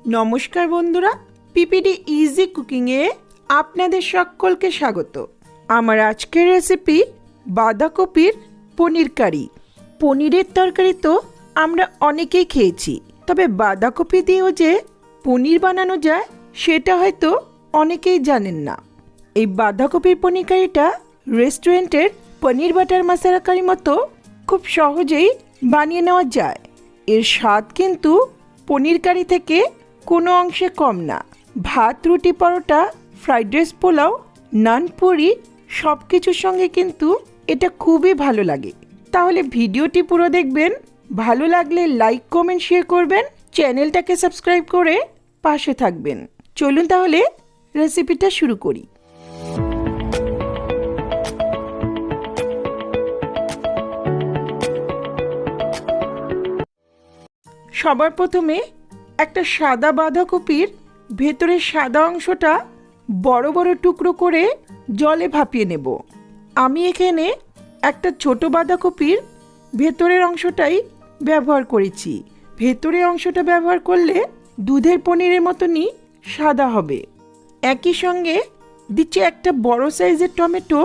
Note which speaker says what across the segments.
Speaker 1: নমস্কার বন্ধুরা, PPD easy কুকিংয়ে আপনাদের সকলকে স্বাগত। আমার আজকের রেসিপি বাঁধাকপির পনির কারি। পনিরের তরকারি তো আমরা অনেকেই খেয়েছি, তবে বাঁধাকপি দিয়েও যে পনির বানানো যায় সেটা হয়তো অনেকেই জানেন না। এই বাঁধাকপির পনির কারিটা রেস্টুরেন্টের পনির বাটার মশলা কারি মতো খুব সহজেই বানিয়ে নেওয়া যায়। এর স্বাদ কিন্তু পনির কারি থেকে কোনো অংশে কম না। ভাত, রুটি, পরোটা, ফ্রাইড রাইস, পোলাও, নান, পুরি সব কিছুর সঙ্গে কিন্তু এটা খুবই ভালো লাগে। তাহলে ভিডিওটি পুরো দেখবেন, ভালো লাগলে লাইক, কমেন্ট, শেয়ার করবেন, চ্যানেলটাকে সাবস্ক্রাইব করে পাশে থাকবেন। চলুন তাহলে রেসিপিটা শুরু করি। সবার প্রথমে একটা সাদা বাঁধাকপির ভেতরের সাদা অংশটা বড় বড় টুকরো করে জলে ভাপিয়ে নেব। আমি এখানে একটা ছোট বাঁধাকপির ভেতরের অংশটাই ব্যবহার করেছি। ভেতরের অংশটা ব্যবহার করলে দুধের পনিরের মতনই সাদা হবে। একই সঙ্গে দিচ্ছি একটা বড় সাইজের টমেটো,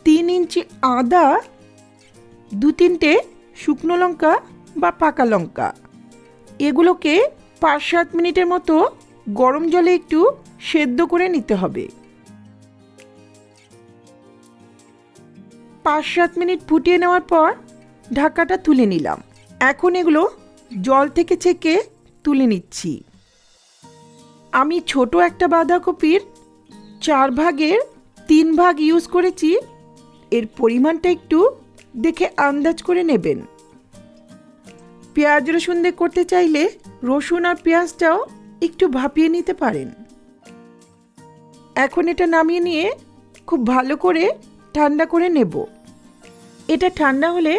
Speaker 1: 3 ইঞ্চি আদা, 2-3টে শুকনো লঙ্কা বা পাকা লঙ্কা। এগুলোকে 5-7 মিনিটের মতো গরম জলে একটু সেদ্ধ করে নিতে হবে। 5-7 মিনিট ফুটিয়ে নেওয়ার পর ঢাকাটা তুলে নিলাম। এখন এগুলো জল থেকে ছেঁকে তুলে নিচ্ছি। আমি ছোট একটা বাঁধাকপির 4 ভাগের 3 ভাগ ইউজ করেছি। এর পরিমাণটা একটু দেখে আন্দাজ করে নেবেন। পেঁয়াজ রসুন দিয়ে করতে চাইলে রসুন আর পেঁয়াজটাও একটু ভাপিয়ে নিতে পারেন। এখন এটা নামিয়ে নিয়ে খুব ভালো করে ঠান্ডা করে নেব। এটা ঠান্ডা হলে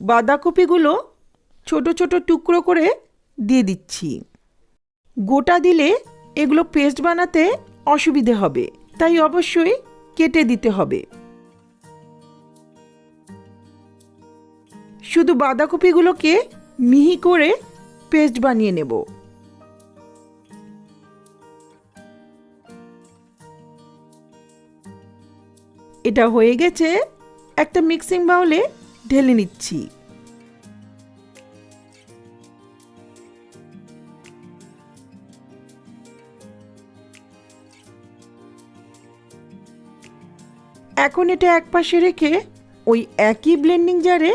Speaker 1: বাঁধাকপিগুলো ছোট ছোট টুকরো করে দিয়ে দিচ্ছি। গোটা দিলে এগুলো পেস্ট বানাতে অসুবিধে হবে, তাই অবশ্যই কেটে দিতে হবে। শুধু বাঁধাকপিগুলোকে মিহি করে পেস্ট বানিয়ে নেব। এটা হয়ে গেছে, একটা মিক্সিং বাউলে ঢেলে নিচ্ছি। এখন এটা একপাশে রেখে ওই একই ব্লেন্ডিং জারে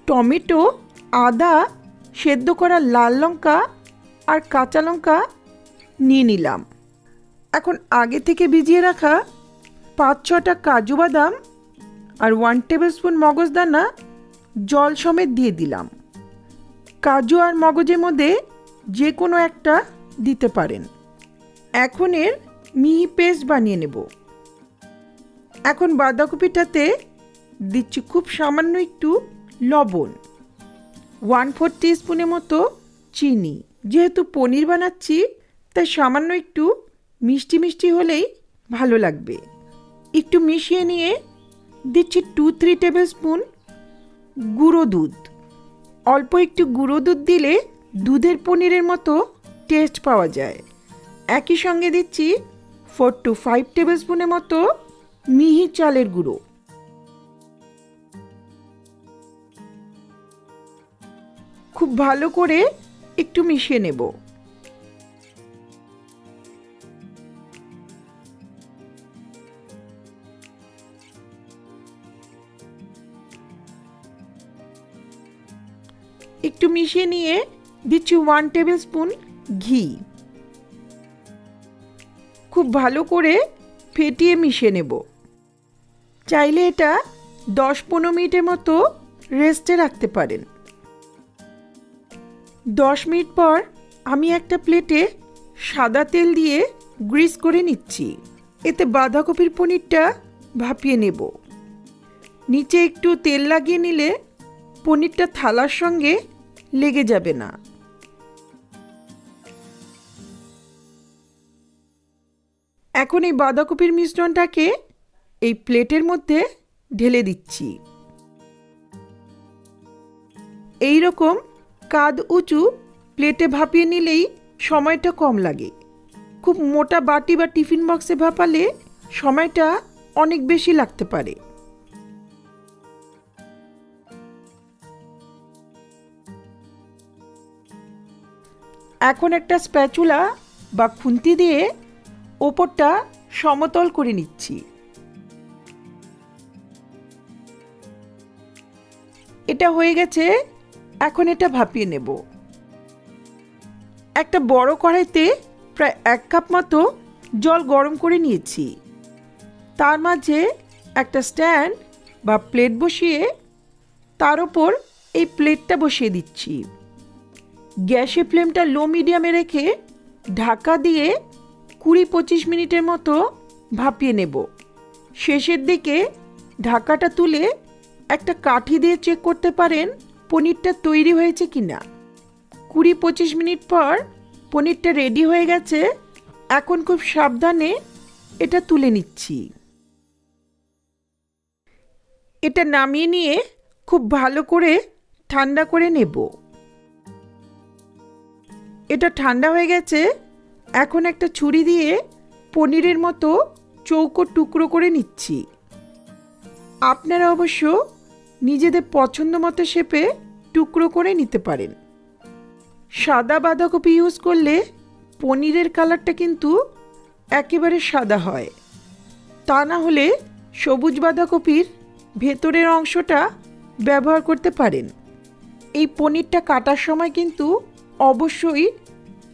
Speaker 1: টমেটো, আদা, সেদ্ধ করা লাল লঙ্কা আর কাঁচা লঙ্কা নিয়ে নিলাম। এখন আগে থেকে ভিজিয়ে রাখা 5-6টা কাজু বাদাম আর 1 টেবিল স্পুন মগজদানা জল সমেত দিয়ে দিলাম। কাজু আর মগজের মধ্যে যে কোনো একটা দিতে পারেন। এখন এর মিহি পেস্ট বানিয়ে নেব। এখন বাঁধাকপিটাতে দিচ্ছি খুব সামান্য একটু লবণ, 1/4 টিস্পুনের মতো চিনি। যেহেতু পনির বানাচ্ছি তাই সামান্য একটু মিষ্টি মিষ্টি হলেই ভালো লাগবে। একটু মিশিয়ে নিয়ে দিচ্ছি 2-3 টেবিল স্পুন গুঁড়ো দুধ। অল্প একটু গুঁড়ো দুধ দিলে দুধের পনিরের মতো টেস্ট পাওয়া যায়। একই সঙ্গে দিচ্ছি 4-5 টেবিল স্পুনের মতো মিহি চালের গুঁড়ো। খুব ভালো করে একটু মিশিয়ে নেব। একটু মিশিয়ে নিয়ে দিচ্ছি 1 টেবিল স্পুন ঘি। খুব ভালো করে ফেটিয়ে মিশিয়ে নেব। চাইলে এটা 10-15 মিনিটের মতো রেস্টে রাখতে পারেন। 10 মিনিট পর আমি একটা প্লেটে সাদা তেল দিয়ে গ্রিস করে নিচ্ছি। এতে বাঁধাকপির পনিরটা ভাপিয়ে নেব। নিচে একটু তেল লাগিয়ে নিলে পনিরটা থালার সঙ্গে লেগে যাবে না। এখন এই বাঁধাকপির মিশ্রণটাকে এই প্লেটের মধ্যে ঢেলে দিচ্ছি। এই রকম কাঁধ উঁচু প্লেটে ভাপিয়ে নিলেই সময়টা কম লাগে। খুব মোটা বাটি বা টিফিন বক্সে ভাপালে সময়টা অনেক বেশি লাগতে পারে। এখন একটা স্প্যাচুলা বা খুন্তি দিয়ে ওপরটা সমতল করে নিচ্ছি। এটা হয়ে গেছে, এখন এটা ভাপিয়ে নেব। একটা বড় কড়াইতে প্রায় 1 কাপ মতো জল গরম করে নিয়েছি। তার মাঝে একটা স্ট্যান্ড বা প্লেট বসিয়ে তার উপর এই প্লেটটা বসিয়ে দিচ্ছি। গ্যাসের ফ্লেমটা লো মিডিয়ামে রেখে ঢাকা দিয়ে 20-25 মিনিটের মতো ভাপিয়ে নেব। শেষের দিকে ঢাকাটা তুলে একটা কাঠি দিয়ে চেক করতে পারেন পনিরটা তৈরি হয়েছে কিনা। 20-25 মিনিট পর পনিরটা রেডি হয়ে গেছে। এখন খুব সাবধানে এটা তুলে নিচ্ছি। এটা নামিয়ে নিয়ে খুব ভালো করে ঠান্ডা করে নেব। এটা ঠান্ডা হয়ে গেছে। এখন একটা ছুরি দিয়ে পনিরের মতো চৌকো টুকরো করে নিচ্ছি। আপনারা অবশ্য নিজেদের পছন্দ মতো শেপে টুকরো করে নিতে পারেন। সাদা বাঁধাকপি ইউজ করলে পনিরের কালারটা কিন্তু একেবারে সাদা হয়। তা না হলে সবুজ বাঁধাকপির ভেতরের অংশটা ব্যবহার করতে পারেন। এই পনিরটা কাটার সময় কিন্তু অবশ্যই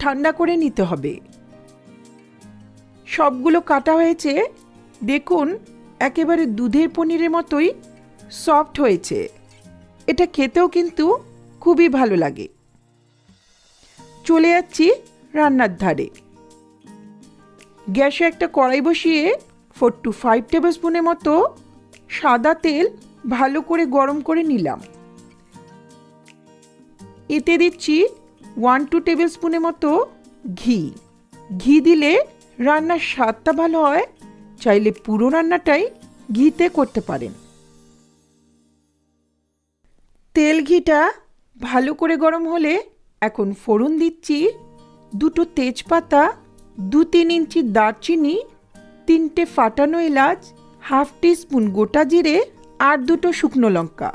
Speaker 1: ঠান্ডা করে নিতে হবে। সবগুলো কাটা হয়েছে। দেখুন একেবারে দুধের পনিরের মতোই সফট হয়েছে। এটা খেতেও কিন্তু খুবই ভালো লাগে। চলে যাচ্ছি রান্নার ধারে। গ্যাসে একটা কড়াই বসিয়ে 4 to 5 টেবিল স্পুনের মতো সাদা তেল ভালো করে গরম করে নিলাম। এতে দিচ্ছি 1-2 টেবিল স্পুনের মতো ঘি। ঘি দিলে রান্নার স্বাদটা ভালো হয়। চাইলে পুরো রান্নাটাই ঘিতে করতে পারেন। তেল ঘিটা ভালো করে গরম হলে এখন ফোড়ন দিচ্ছি 2 তেজপাতা, 2-3 ইঞ্চি দারচিনি, 3টে ফাটানো এলাচ, 1/2 টিস্পুন গোটা জিরে আর 2 শুকনো লঙ্কা।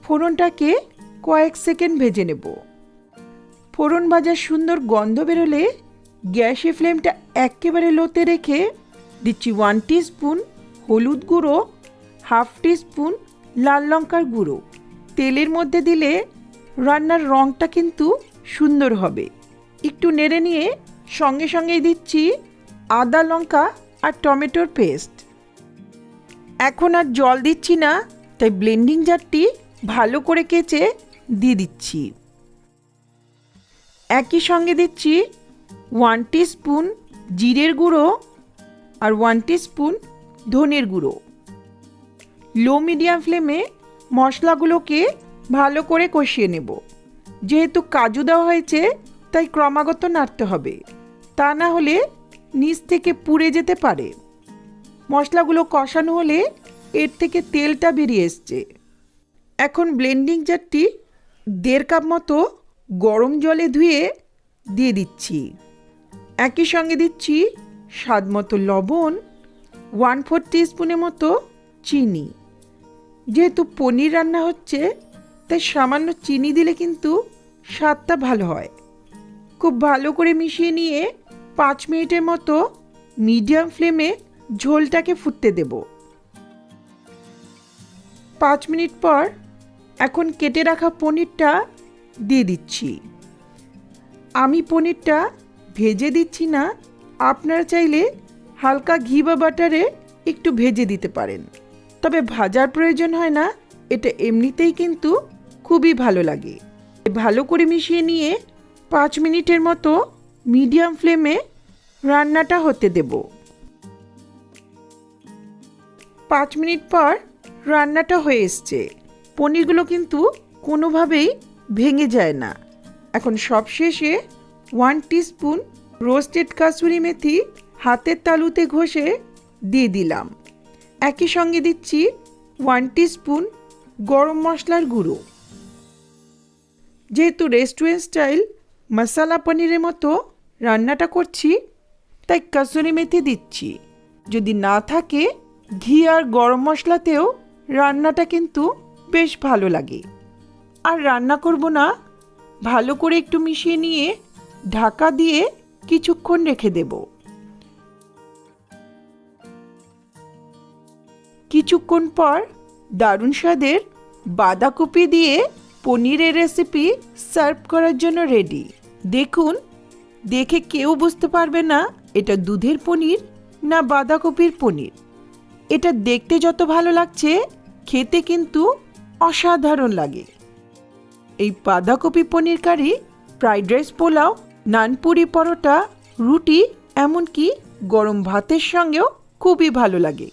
Speaker 1: ফোড়নটাকে কয়েক সেকেন্ড ভেজে নেব। ফোড়ন ভাজার সুন্দর গন্ধ বেরোলে গ্যাসের ফ্লেমটা একেবারে লোতে রেখে দিচ্ছি 1 টিস্পুন হলুদ গুঁড়ো, 1/2 টিস্পুন লাল লঙ্কার গুঁড়ো। তেলের মধ্যে দিলে রান্নার রঙটা কিন্তু সুন্দর হবে। একটু নেড়ে নিয়ে সঙ্গে সঙ্গেই দিচ্ছি আদা, লঙ্কা আর টমেটোর পেস্ট। এখন আর জল দিচ্ছি না, তাই ব্লেন্ডিং জারটি ভালো করে কেচে দিয়ে দিচ্ছি। একই সঙ্গে দিচ্ছি 1 টিস্পুন জিরের গুঁড়ো আর 1 টিস্পুন ধনের গুঁড়ো। লো মিডিয়াম ফ্লেমে মশলাগুলোকে ভালো করে কষিয়ে নেব। যেহেতু কাজু দেওয়া হয়েছে তাই ক্রমাগত নাড়তে হবে, তা না হলে নিচ থেকে পুড়ে যেতে পারে। মশলাগুলো কষানো হলে এর থেকে তেলটা বেরিয়ে এসছে। এখন ব্লেন্ডিং জারটি 1.5 কাপ মতো গরম জলে ধুয়ে দিয়ে দিচ্ছি। একই সঙ্গে দিচ্ছি স্বাদ মতো লবণ, 1/4 টিস্পুনের মতো চিনি। যেহেতু পনির রান্না হচ্ছে তাই সামান্য চিনি দিলে কিন্তু স্বাদটা ভালো হয়। খুব ভালো করে মিশিয়ে নিয়ে 5 মিনিটের মতো মিডিয়াম ফ্লেমে ঝোলটাকে ফুটতে দেব। 5 মিনিট পর এখন কেটে রাখা পনিরটা দিয়ে দিচ্ছি। আমি পনিরটা ভেজে দিচ্ছি না, আপনারা চাইলে হালকা ঘি বা বাটারে একটু ভেজে দিতে পারেন। তবে ভাজার প্রয়োজন হয় না, এটা এমনিতেই কিন্তু খুবই ভালো লাগে। ভালো করে মিশিয়ে নিয়ে 5 মিনিটের মতো মিডিয়াম ফ্লেমে রান্নাটা হতে দেব। 5 মিনিট পর রান্নাটা হয়ে এসছে। পনিরগুলো কিন্তু কোনোভাবেই ভেঙে যায় না। এখন সবশেষে 1 টিস্পুন রোস্টেড কাসুরি মেথি হাতের তালুতে ঘষে দিয়ে দিলাম। একই সঙ্গে দিচ্ছি 1 টিস্পুন গরম মশলার গুঁড়ো। যেহেতু রেস্টুরেন্ট স্টাইল মশালা পনিরের মতো রান্নাটা করছি, তাই কাসুরি মেথি দিচ্ছি। যদি না থাকে ঘি আর গরম মশলাতেও রান্নাটা কিন্তু বেশ ভালো লাগে। আর রান্না করব না, ভালো করে একটু মিশিয়ে নিয়ে ঢাকা দিয়ে কিছুক্ষণ রেখে দেব। কিছুক্ষণ পর দারুণ স্বাদের বাঁধাকপি দিয়ে পনিরের রেসিপি সার্ভ করার জন্য রেডি। দেখুন, দেখে কেউ বুঝতে পারবে না এটা দুধের পনির না বাঁধাকপির পনির। এটা দেখতে যত ভালো লাগছে, খেতে কিন্তু অসাধারণ লাগে। এই বাঁধাকপি পনির কারি ফ্রাইড রাইস, পোলাও, নানপুরি, পরোটা, রুটি, এমনকি গরম ভাতের সঙ্গেও খুবই ভালো লাগে।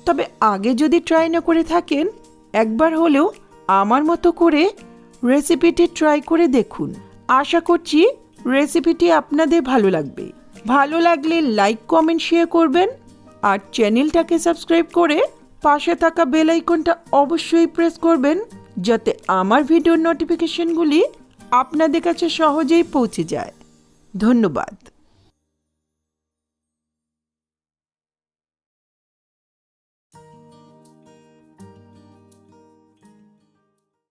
Speaker 1: তবে আগে যদি ট্রাই না করে থাকেন, একবার হলেও আমার মতো করে রেসিপিটি ট্রাই করে দেখুন। আশা করছি রেসিপিটি আপনাদের ভালো লাগবে। ভালো লাগলে লাইক, কমেন্ট, শেয়ার করবেন। আর চ্যানেলটাকে সাবস্ক্রাইব করে পাশে থাকা বেল আইকনটা অবশ্যই প্রেস করবেন, যাতে আমার ভিডিওর নোটিফিকেশনগুলি আপনাদের কাছে সহজেই পৌঁছে যায়। ধন্যবাদ।